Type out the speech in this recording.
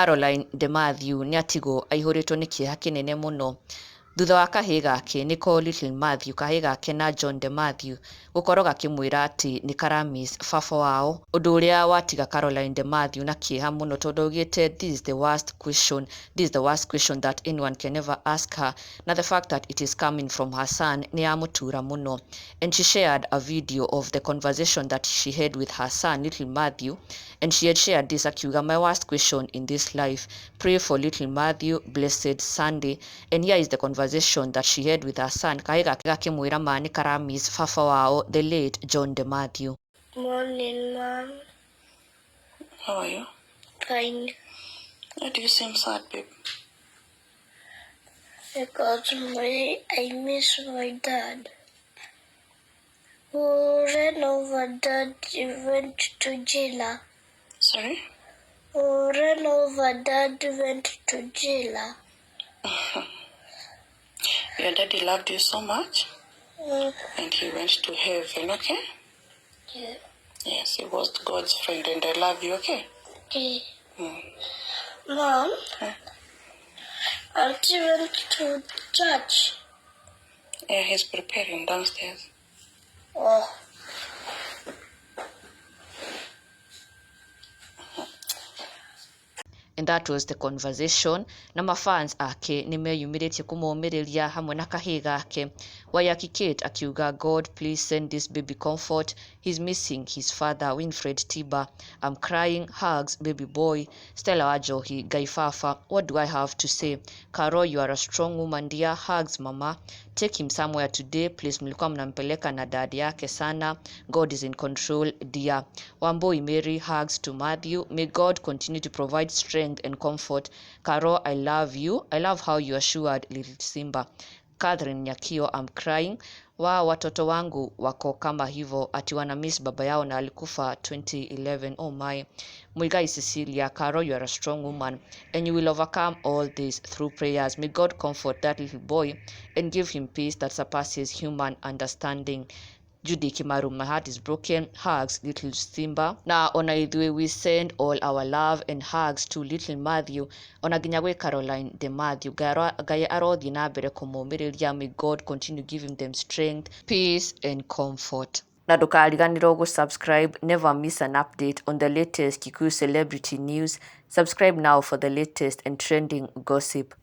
Carolyne Demathew nĩatigwo aihũrĩtwo nĩ kĩeha kĩnene mũno thutha wa kahĩĩ gake nĩko Little Mathew, kahĩĩ gake na John Demathew gũkorwo gakĩmwĩra atĩ nĩ karamiss baba wao, ũndũ ũrĩa watiga Carolyne Demathew na kĩeha mũno tondũ augĩte this is the worst question that anyone can ever ask her, na the fact that it is coming from her son nĩ yamũtura mũno. And she shared a video of the conversation that she had with her son Little Mathew, and she had shared this akiuga, my worst question in this life, pray for Little Mathew, blessed Sunday. And here is the conversation that she had with her son, kahĩĩ gake gakĩmwĩra ma nĩ karamiss baba wao, the late John Demathew. Morning, Mom. How are you? Fine. Why do you seem sad, babe? Because I miss my dad. Who ran over Dad went to jail. Sorry? Who ran over Dad went to jail. Your daddy loved you so much, Mm. and he went to heaven, okay? Yeah. Yes, he was God's friend, and I love you, okay? Okay. Mm. Mom, Huh? Auntie went to church. Yeah, he's preparing downstairs. Oh. And that was the conversation. Na mafans ake nimeyumĩrĩtie kũmũmĩrĩria hamwe na kahĩĩ gake. Wayaki Kate akiuga, God please send this baby comfort, he's missing his father. Winfred Tiba, I'm crying, hugs baby boy. Stella Wajohi, Guy Fafa, what do I have to say? Karo, you are a strong woman dear, hugs mama, take him somewhere today please, mlikuwa mnampeleka na dad yake sana, God is in control dear. Wamboi Mary, hugs to Mathew, may God continue to provide strength and comfort. Karo, I love you, I love how you assured little Simba. Catherine Nyakio, I'm crying. Watoto wangu wako kama hivo ati wana miss baba yao na alikufa 2011. Oh my. Muigai Cecilia, Karo, you are a strong woman and you will overcome all this through prayers. May God comfort that little boy and give him peace that surpasses human understanding. Judy Kimaru, my heart is broken, hugs little Simba. Na ona ithuĩ we send all our love and hugs to Little Mathew, ona nginya gwĩ Carolyne Demathew. Ngai arothiĩ na mbere kũmũmĩrĩria, may God continue giving them strength, peace and comfort. Na ndũkariganĩrwo gũsubscribe, never miss an update on the latest Kikuyu celebrity news. Subscribe now for the latest and trending gossip.